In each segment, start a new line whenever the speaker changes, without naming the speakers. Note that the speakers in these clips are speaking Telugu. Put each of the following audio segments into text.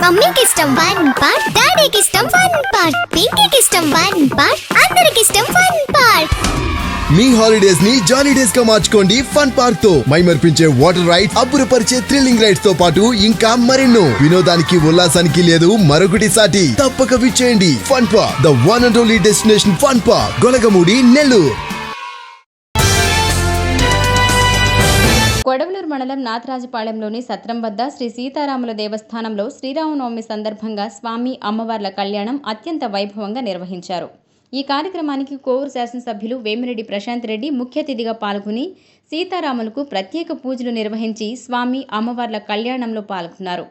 మమ్మీకి ఇష్టం 1 పార్ట్, డాడీకి ఇష్టం 1 పార్ట్, పింకీకి ఇష్టం 1 పార్ట్, అందరికి ఇష్టం 1 పార్ట్.
మీ హాలిడేస్ ని జాలీ డేస్ గా మార్చుకోండి ఫన్ పార్క్ తో. మైమర్పించే వాటర్ రైడ్స్, అబ్బురపరిచే థ్రిల్లింగ్ రైడ్స్ తో పాటు ఇంకా మరెన్నో. వినోదానికి ఉల్లాసానికి లేదు మరొకటి సాటి. తప్పక విచ్చేయండి fun park, the one and only destination fun park, Golagamudi, Nellore.
Kodavaluru మండలం నాథరాజపాళెంలోని సత్రం వద్ద శ్రీ సీతారాముల దేవస్థానంలో శ్రీరామనవమి సందర్భంగా స్వామి అమ్మవార్ల కళ్యాణం అత్యంత వైభవంగా నిర్వహించారు. ఈ కార్యక్రమానికి కోవూరు శాసనసభ్యులు వేమిరెడ్డి ప్రశాంత్ రెడ్డి ముఖ్య అతిథిగా పాల్గొని సీతారాములకు ప్రత్యేక పూజలు నిర్వహించి స్వామి అమ్మవార్ల కళ్యాణంలో పాల్గొన్నారు.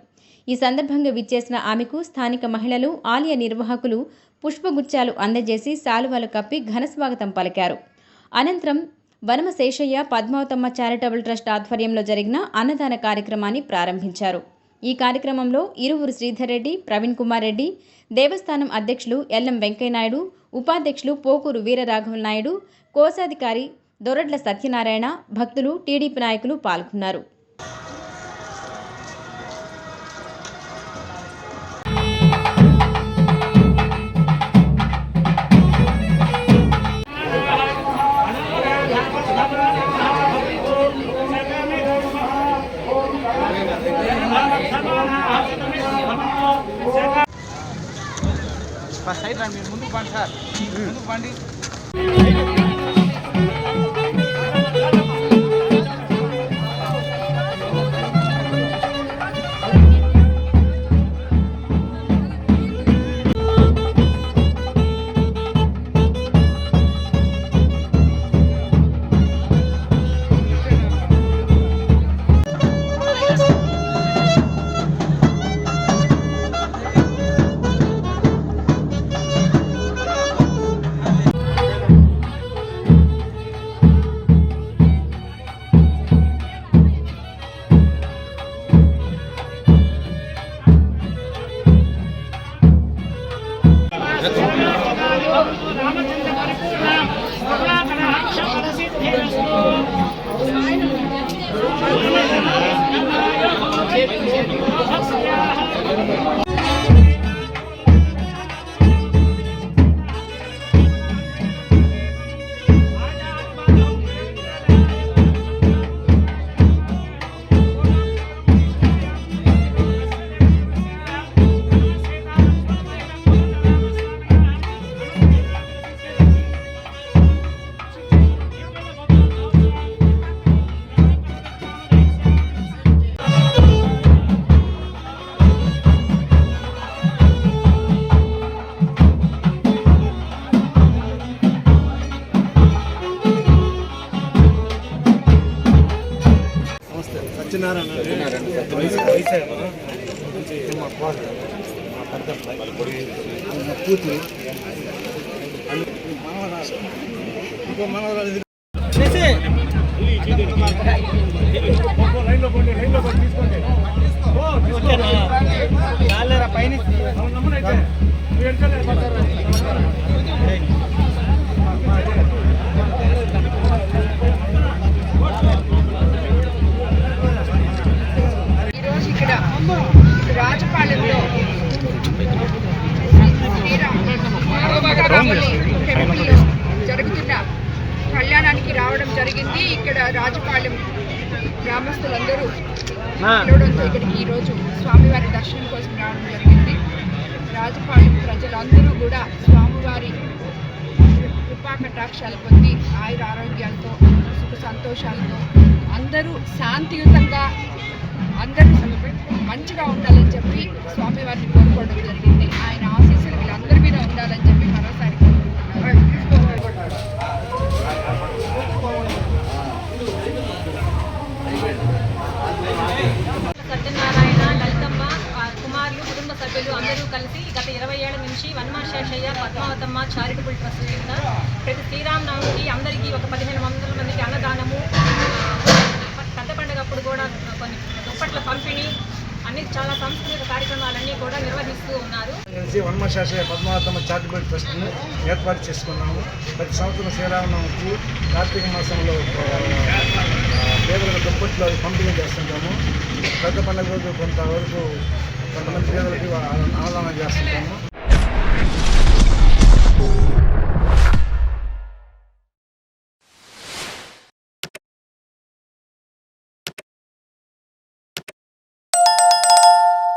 ఈ సందర్భంగా విచ్చేసిన ఆమెకు స్థానిక మహిళలు, ఆలయ నిర్వాహకులు పుష్పగుచ్చాలు అందజేసి శాలువాలు కప్పి ఘనస్వాగతం పలికారు. అనంతరం వనమ శేషయ్య పద్మావతమ్మ చారిటబుల్ ట్రస్ట్ ఆధ్వర్యంలో జరిగిన అన్నదాన కార్యక్రమాన్ని ప్రారంభించారు. ఈ కార్యక్రమంలో ఇరువురు శ్రీధర్ రెడ్డి, ప్రవీణ్ కుమార్ రెడ్డి, దేవస్థానం అధ్యక్షులు ఎల్ఎం వెంకయ్యనాయుడు, ఉపాధ్యక్షులు పోకూరు వీరరాఘవ నాయుడు, కోశాధికారి దొరడ్ల సత్యనారాయణ, భక్తులు, టీడీపీ నాయకులు పాల్గొన్నారు.
సైడ్ రండి, ముందుకు పండి సార్, ముందుకు పండి.
రాజపాలెంలో జరుగుతున్న కళ్యాణానికి రావడం జరిగింది. ఇక్కడ రాజపాలెం గ్రామస్తులందరూ పిలవడంతో ఇక్కడికి ఈరోజు స్వామివారి దర్శనం కోసం రావడం జరిగింది. రాజపాలెం ప్రజలందరూ కూడా స్వామివారి కృపా కటాక్షాలు పొంది ఆయుర ఆరోగ్యాలతో, సుఖ సంతోషాలతో అందరూ శాంతియుతంగా అందరూ మంచిగా ఉండాలని చెప్పి స్వామివారిని కోరుకోవడం జరిగింది. ఆయన ఆశీస్సులు వీళ్ళందరి మీద ఉండాలని చెప్పి మరోసారి
సత్యనారాయణ, లలితమ్మ కుమారులు, కుటుంబ సభ్యులు అందరూ కలిసి గత 20 ఏళ్ల నుంచి వనమాశేషయ్య పద్మావతమ్మ చారిటబుల్ ట్రస్ట్ కింద ప్రతి శ్రీరామనవమికి అందరికీ ఒక 1500 మందికి అన్నదానము, పెద్ద పండుగప్పుడు కూడా కొన్ని దుప్పట్ల పంపిణీ, అన్ని చాలా సాంస్కృతిక కార్యక్రమాలన్నీ కూడా నిర్వహిస్తూ ఉన్నారు.
వనమాశేషయ్య పద్మావతమ్మ చారిటబుల్ ట్రస్ట్ను ఏర్పాటు చేసుకున్నాము. ప్రతి సంవత్సరం శ్రీరామనవమికి కార్తీక మాసంలో పేదలకు దుప్పట్లు ఇంట్లో పంపిణీ చేస్తుంటాము. పెద్ద పండుగ రోజు కొంతవరకు కొంతమంది పేదలకి అన్నదానం చేస్తుంటాము.